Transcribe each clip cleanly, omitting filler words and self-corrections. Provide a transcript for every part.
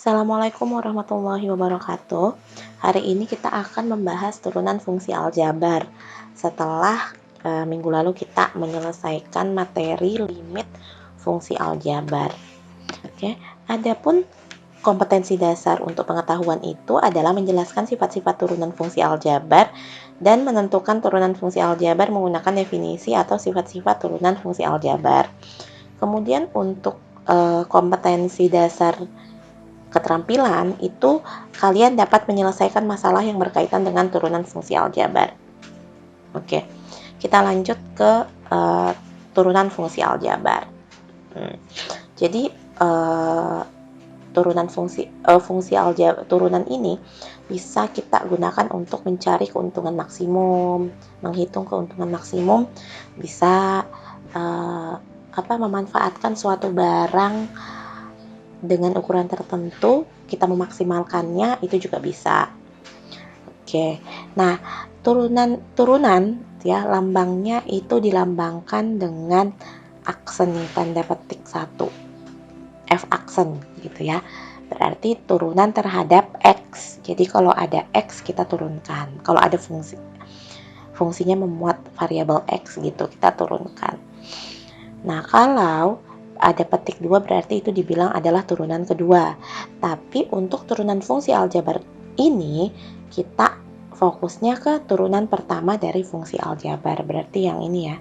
Assalamualaikum warahmatullahi wabarakatuh. Hari ini kita akan membahas turunan fungsi aljabar. Setelah minggu lalu kita menyelesaikan materi limit fungsi aljabar. Oke, adapun kompetensi dasar untuk pengetahuan itu adalah menjelaskan sifat-sifat turunan fungsi aljabar dan menentukan turunan fungsi aljabar menggunakan definisi atau sifat-sifat turunan fungsi aljabar. Kemudian untuk kompetensi dasar keterampilan itu kalian dapat menyelesaikan masalah yang berkaitan dengan turunan fungsi aljabar. Oke, kita lanjut ke turunan fungsi aljabar. Jadi turunan ini bisa kita gunakan untuk mencari keuntungan maksimum, menghitung keuntungan maksimum, bisa memanfaatkan suatu barang dengan ukuran tertentu, kita memaksimalkannya, itu juga bisa. Oke, nah turunan ya, lambangnya itu dilambangkan dengan aksen nih, tanda petik 1, F aksen gitu ya, berarti turunan terhadap X. Jadi kalau ada X kita turunkan, kalau ada fungsinya memuat variabel X gitu, kita turunkan. Nah kalau ada petik 2 berarti itu dibilang adalah turunan kedua. Tapi untuk turunan fungsi aljabar ini kita fokusnya ke turunan pertama dari fungsi aljabar, berarti yang ini ya.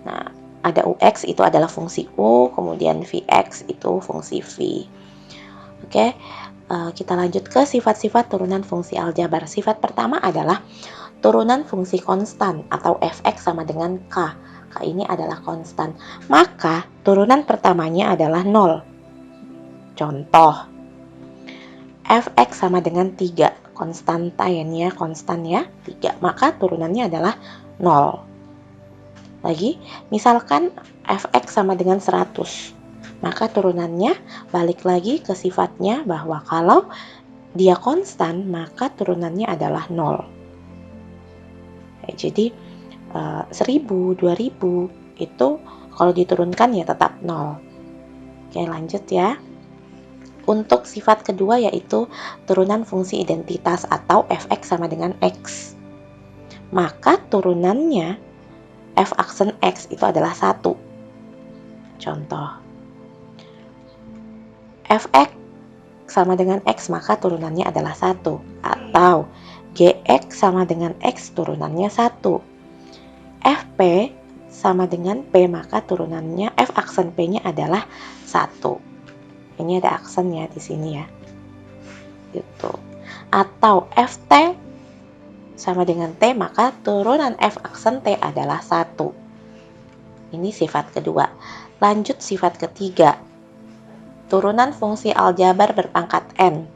Nah, ada UX itu adalah fungsi U, kemudian VX itu fungsi V. Oke, kita lanjut ke sifat-sifat turunan fungsi aljabar. Sifat pertama adalah turunan fungsi konstan atau Fx sama dengan K. K ini adalah konstan, maka turunan pertamanya adalah 0. Contoh, Fx sama dengan 3, konstanta ya, ini ya, konstan ya, 3, maka turunannya adalah 0. Lagi, misalkan Fx sama dengan 100, maka turunannya balik lagi ke sifatnya bahwa kalau dia konstan, maka turunannya adalah 0. Jadi 1000, 2000 itu kalau diturunkan ya tetap 0. Oke, lanjut ya. Untuk sifat kedua yaitu turunan fungsi identitas atau Fx sama dengan X. Maka turunannya F aksen X itu adalah 1. Contoh, Fx sama dengan X maka turunannya adalah 1. Atau Gx sama dengan X turunannya 1. Fp sama dengan P maka turunannya F aksen P-nya adalah 1. Ini ada aksennya di sini ya. Gitu. Atau Ft sama dengan T maka turunan F aksen T adalah 1. Ini sifat kedua. Lanjut sifat ketiga. Turunan fungsi aljabar berpangkat n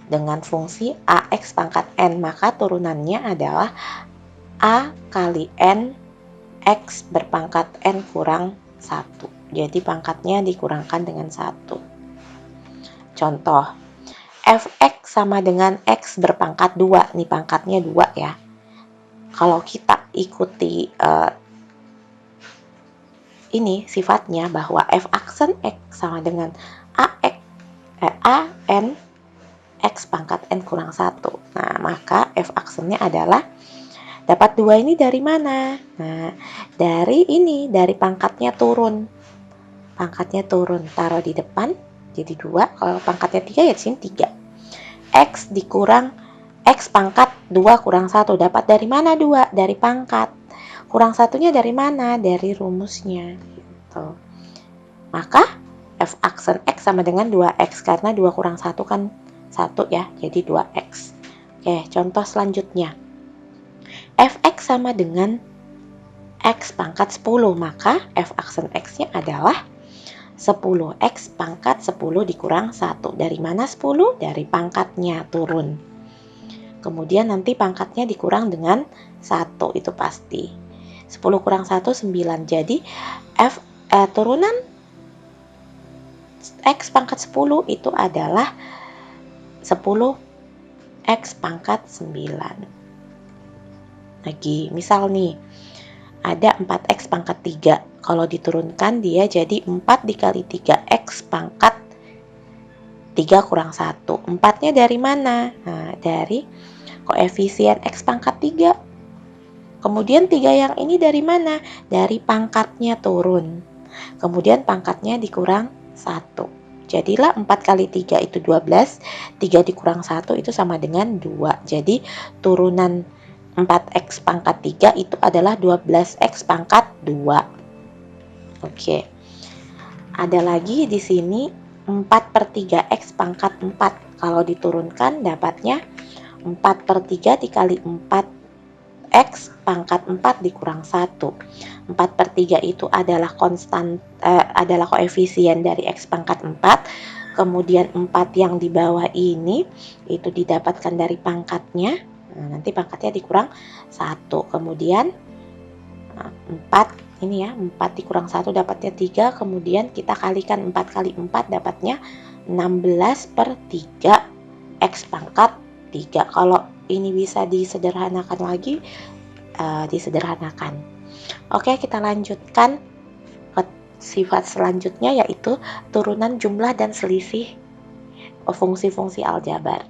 dengan fungsi AX pangkat n, maka turunannya adalah A kali N X berpangkat N kurang 1. Jadi pangkatnya dikurangkan dengan 1. Contoh, Fx sama dengan X berpangkat 2. Nih pangkatnya 2 ya. Kalau kita ikuti ini sifatnya bahwa F aksen X sama dengan N X pangkat N kurang 1. Nah, maka F aksennya adalah dapat 2 ini dari mana? Nah, dari ini, dari pangkatnya turun. Pangkatnya turun, taruh di depan, jadi 2. Kalau pangkatnya 3 ya di sini 3. X dikurang X pangkat 2 kurang 1. Dapat dari mana 2? Dari pangkat. Kurang satunya dari mana? Dari rumusnya. Gitu. Maka F aksen X sama dengan 2X, karena 2 kurang 1 kan 1 ya, jadi 2X. Oke, contoh selanjutnya. Fx sama dengan X pangkat 10, maka F aksen X-nya adalah 10X pangkat 10 dikurang 1. Dari mana 10? Dari pangkatnya turun. Kemudian nanti pangkatnya dikurang dengan 1, itu pasti. 10 kurang 1, 9. Jadi turunan X pangkat 10 itu adalah 10X pangkat 9. Lagi, misal nih, ada 4X pangkat 3. Kalau diturunkan dia jadi 4 dikali 3X pangkat 3 kurang 1. 4-nya dari mana? Nah, dari koefisien X pangkat 3. Kemudian 3 yang ini dari mana? Dari pangkatnya turun. Kemudian pangkatnya dikurang 1. Jadilah 4 kali 3 itu 12, 3 dikurang 1 itu sama dengan 2. Jadi turunan 4x pangkat 3 itu adalah 12x pangkat 2. Oke. Ada lagi di sini 4/3x pangkat 4. Kalau diturunkan dapatnya 4/3 dikali 4x pangkat 4 dikurang 1. 4/3 itu adalah adalah koefisien dari x pangkat 4. Kemudian 4 yang di bawah ini itu didapatkan dari pangkatnya. Nah, nanti pangkatnya dikurang 1. Kemudian 4 ini ya, 4 dikurang 1 dapatnya 3. Kemudian kita kalikan 4 kali 4 dapatnya 16/3 x pangkat 3. Kalau ini bisa disederhanakan lagi, disederhanakan. Oke, kita lanjutkan ke sifat selanjutnya, yaitu turunan jumlah dan selisih fungsi-fungsi aljabar.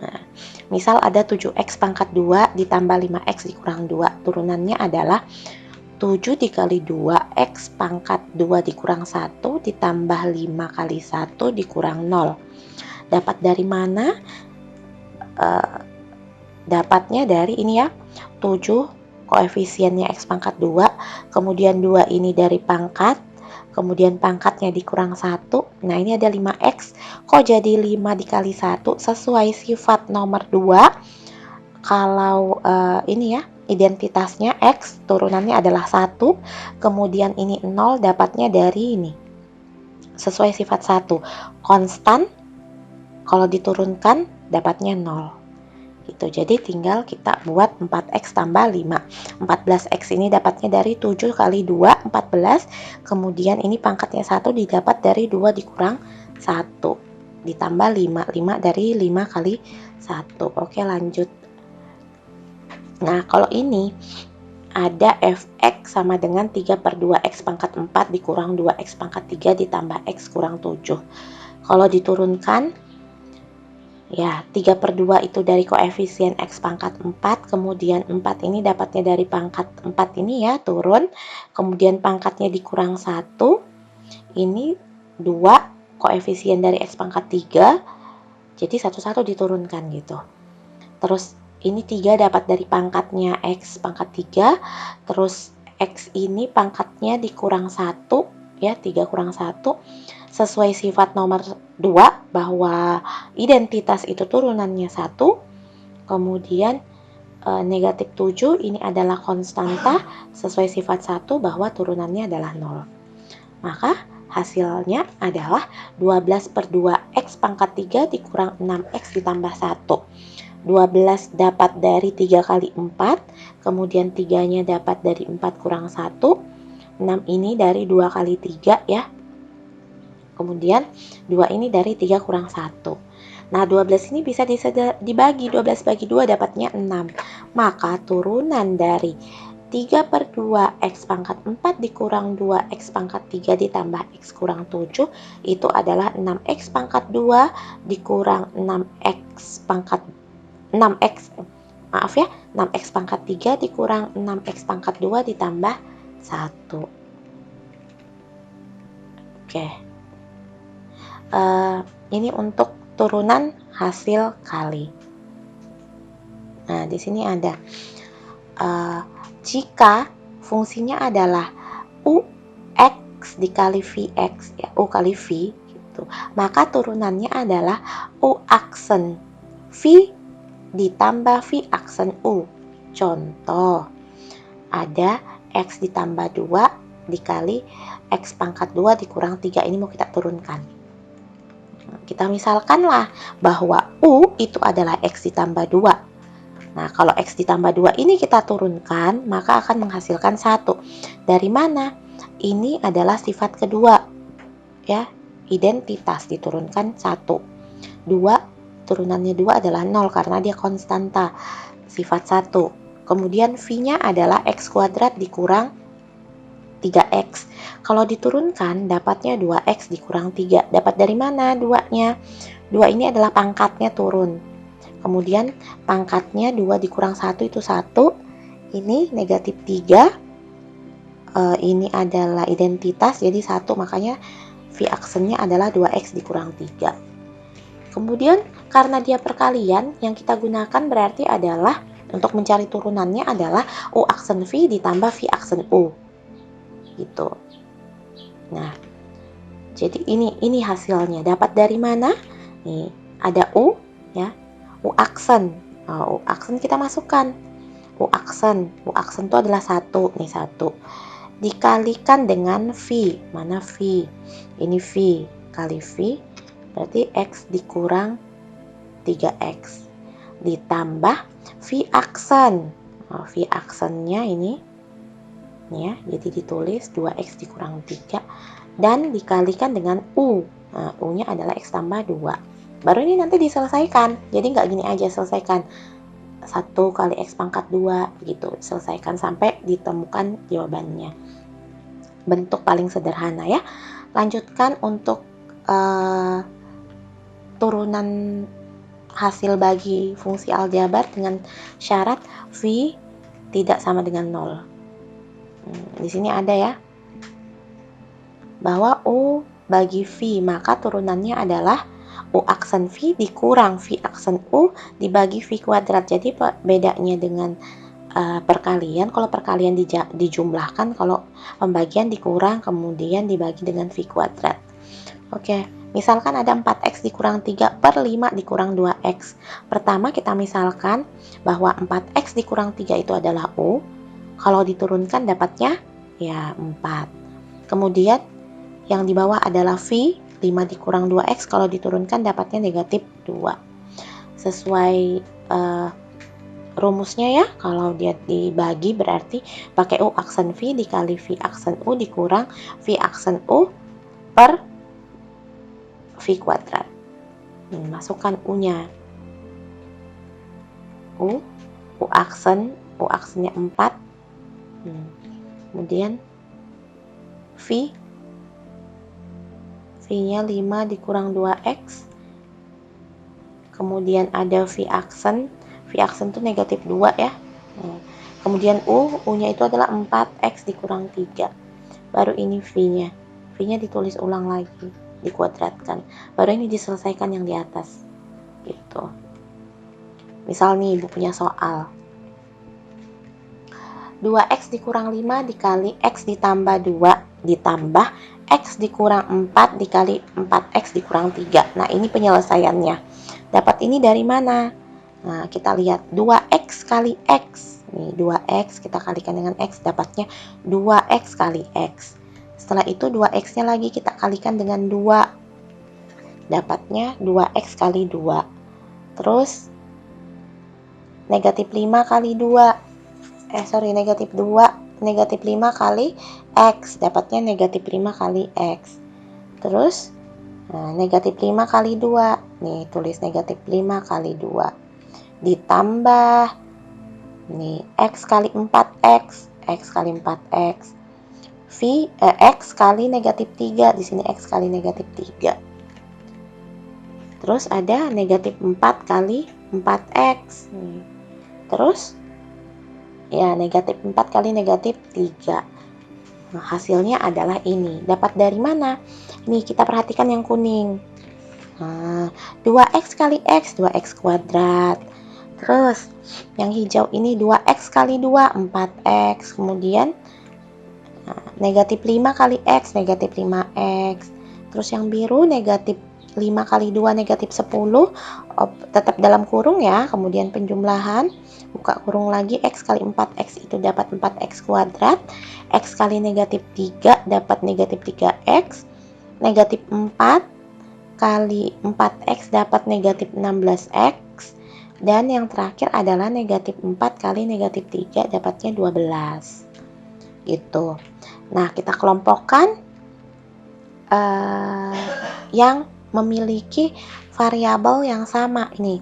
Nah, misal ada 7x pangkat 2 ditambah 5x dikurang 2. Turunannya adalah 7 dikali 2x pangkat 2 dikurang 1 ditambah 5 kali 1 dikurang 0. Dapat dari mana? Dapatnya dari ini ya, 7 koefisiennya x pangkat 2, kemudian 2 ini dari pangkat, kemudian pangkatnya dikurang 1. Nah, ini ada 5x. Kok jadi 5 dikali 1? Sesuai sifat nomor 2. Kalau ini ya, identitasnya x, turunannya adalah 1, kemudian ini 0, dapatnya dari ini. Sesuai sifat 1. Konstan, kalau diturunkan dapatnya 0. Gitu. Jadi tinggal kita buat 4x tambah 5. 14x ini dapatnya dari 7 kali 2, 14. Kemudian ini pangkatnya 1 didapat dari 2 dikurang 1. Ditambah 5. 5 dari 5 kali 1. Oke, lanjut. Nah, kalau ini ada fx sama dengan 3/2x pangkat 4 dikurang 2x pangkat 3 ditambah x kurang 7. Kalau diturunkan, ya, 3/2 itu dari koefisien x pangkat 4, kemudian 4 ini dapatnya dari pangkat 4 ini ya, turun, kemudian pangkatnya dikurang 1, ini 2 koefisien dari x pangkat 3, jadi satu-satu diturunkan gitu. Terus ini 3 dapat dari pangkatnya x pangkat 3, terus x ini pangkatnya dikurang 1, ya, 3 kurang 1, sesuai sifat nomor 2 bahwa identitas itu turunannya 1, kemudian negatif 7 ini adalah konstanta, sesuai sifat 1 bahwa turunannya adalah 0. Maka hasilnya adalah 12/2x pangkat 3 dikurang 6x ditambah 1. 12 dapat dari 3 kali 4, kemudian 3-nya dapat dari 4 kurang 1, 6 ini dari 2 kali 3 ya. Kemudian 2 ini dari 3 kurang 1. Nah, 12 ini bisa dibagi. 12 bagi 2 dapatnya 6. Maka turunan dari 3/2 x pangkat 4 dikurang 2x pangkat 3 ditambah x kurang 7 itu adalah 6x pangkat 2 dikurang 6x pangkat 6x pangkat 3 dikurang 6x pangkat 2 ditambah 1. Oke. Ini untuk turunan hasil kali. Nah, di sini ada jika fungsinya adalah ux dikali vx, ya, u kali v gitu, maka turunannya adalah u aksen v ditambah v aksen u. Contoh, ada x ditambah 2 dikali x pangkat 2 dikurang 3, ini mau kita turunkan. Kita misalkanlah bahwa U itu adalah X ditambah 2. Nah, kalau X ditambah 2 ini kita turunkan, maka akan menghasilkan 1. Dari mana? Ini adalah sifat kedua. Ya, identitas diturunkan 1. 2, turunannya 2 adalah 0 karena dia konstanta. Sifat 1. Kemudian V-nya adalah X kuadrat dikurang 3x. Kalau diturunkan dapatnya 2x dikurang 3. Dapat dari mana 2-nya? 2 ini adalah pangkatnya turun. Kemudian pangkatnya 2 dikurang 1 itu 1. Ini negatif 3. Ini adalah identitas, jadi 1, makanya V aksennya adalah 2x dikurang 3. Kemudian karena dia perkalian, yang kita gunakan berarti adalah untuk mencari turunannya adalah U aksen V ditambah V aksen U. Gitu. Nah, jadi ini hasilnya. Dapat dari mana? Nih, ada U ya. U aksen. U aksen kita masukkan. U aksen itu adalah 1, nih 1. Dikalikan dengan V. Mana V? Ini V kali V berarti X dikurang 3X ditambah V aksen. V aksennya ini ya, jadi ditulis 2X dikurang 3 dan dikalikan dengan U. Nah, U-nya adalah X tambah 2. Baru ini nanti diselesaikan. Jadi nggak gini aja selesaikan. 1 kali X pangkat 2 gitu. Selesaikan sampai ditemukan jawabannya. Bentuk paling sederhana ya. Lanjutkan untuk turunan hasil bagi fungsi aljabar dengan syarat V tidak sama dengan 0. Di sini ada ya, bahwa U bagi V, maka turunannya adalah U aksen V dikurang V aksen U dibagi V kuadrat. Jadi bedanya dengan perkalian, kalau perkalian dijumlahkan, kalau pembagian dikurang kemudian dibagi dengan V kuadrat. Oke, misalkan ada 4X dikurang 3 per 5 dikurang 2X. Pertama kita misalkan bahwa 4X dikurang 3 itu adalah U. Kalau diturunkan dapatnya ya 4. Kemudian yang di bawah adalah V, 5 dikurang 2X. Kalau diturunkan dapatnya negatif 2. Sesuai rumusnya ya, kalau dia dibagi berarti pakai U aksen V dikali V aksen U dikurang V aksen U per V kuadrat. Masukkan U-nya. U aksennya 4. Kemudian V-nya 5 dikurang 2X. Kemudian ada V aksen itu negatif 2 ya. Kemudian U-nya itu adalah 4X dikurang 3. Baru ini V-nya. V-nya ditulis ulang lagi, dikuadratkan. Baru ini diselesaikan yang di atas. Gitu. Misal nih, Ibu punya soal. 2X dikurang 5 dikali X ditambah 2 ditambah X dikurang 4 dikali 4X dikurang 3. Nah, ini penyelesaiannya. Dapat ini dari mana? Nah, kita lihat 2X kali X. Nih, 2X kita kalikan dengan X, dapatnya 2X kali X. Setelah itu 2X-nya lagi kita kalikan dengan 2. Dapatnya 2X kali 2. Terus negatif 5 kali 2. Negatif 2, negatif 5 kali X, dapatnya negatif 5 kali X. Terus, negatif 5 kali 2, nih tulis negatif 5 kali 2. Ditambah, nih X kali 4X, X kali 4X. X kali negatif 3, di sini X kali negatif 3. Terus ada negatif 4 kali 4X. Nih. Terus, ya negatif 4 kali negatif 3. Nah, hasilnya adalah ini. Dapat dari mana? Nih kita perhatikan yang kuning. 2X kali X, 2X kuadrat. Terus yang hijau ini 2X kali 2, 4X. Kemudian negatif 5 kali X, negatif 5X. Terus yang biru negatif 5 kali 2 negatif 10, tetap dalam kurung ya. Kemudian penjumlahan, buka kurung lagi, X kali 4X itu dapat 4X kuadrat. X kali negatif 3 dapat negatif 3X. Negatif 4 kali 4X dapat negatif 16X. Dan yang terakhir adalah negatif 4 kali negatif 3 dapatnya 12. Gitu. Nah, kita kelompokkan yang memiliki variabel yang sama ini,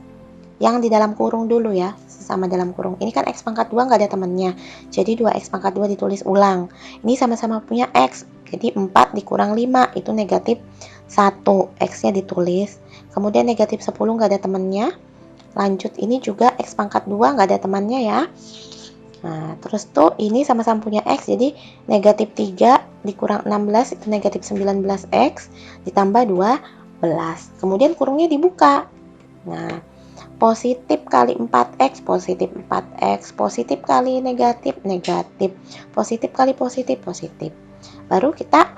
yang di dalam kurung dulu ya, sama dalam kurung. Ini kan X pangkat 2 nggak ada temannya. Jadi 2X pangkat 2 ditulis ulang. Ini sama-sama punya X. Jadi 4 dikurang 5 itu negatif 1. X-nya ditulis. Kemudian negatif 10 nggak ada temannya. Lanjut ini juga X pangkat 2 nggak ada temannya ya. Nah, terus tuh ini sama-sama punya X, jadi negatif 3 dikurang 16 itu negatif 19X ditambah 12. Kemudian kurungnya dibuka. Nah, positif kali 4X, positif 4X, positif kali negatif, negatif, positif kali positif, positif. Baru kita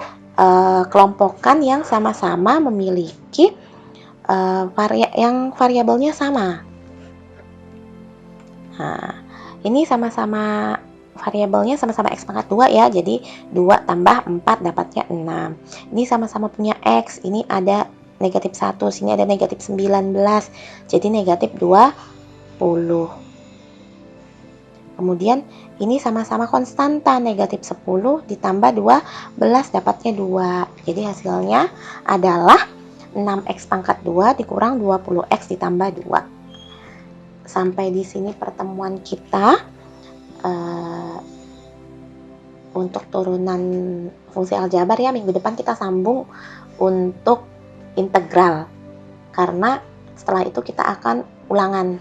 kelompokkan yang sama-sama memiliki yang variabelnya sama. Nah, ini sama-sama variabelnya sama-sama X pangkat 2 ya, jadi 2 tambah 4 dapatnya 6. Ini sama-sama punya X, ini ada negatif 1, sini ada negatif 19, jadi negatif 20. Kemudian ini sama-sama konstanta, negatif 10 ditambah 12 dapatnya 2. Jadi hasilnya adalah 6X pangkat 2 dikurang 20X ditambah 2. Sampai di sini pertemuan kita untuk turunan fungsi aljabar ya. Minggu depan kita sambung untuk integral, karena setelah itu kita akan ulangan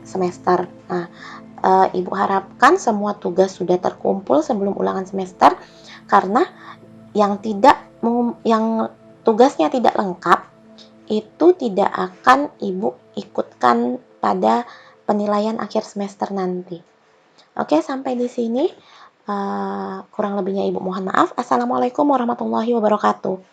semester. Nah, Ibu harapkan semua tugas sudah terkumpul sebelum ulangan semester, karena yang tugasnya tidak lengkap itu tidak akan Ibu ikutkan pada penilaian akhir semester nanti. Oke, sampai di sini. Kurang lebihnya Ibu mohon maaf. Assalamualaikum warahmatullahi wabarakatuh.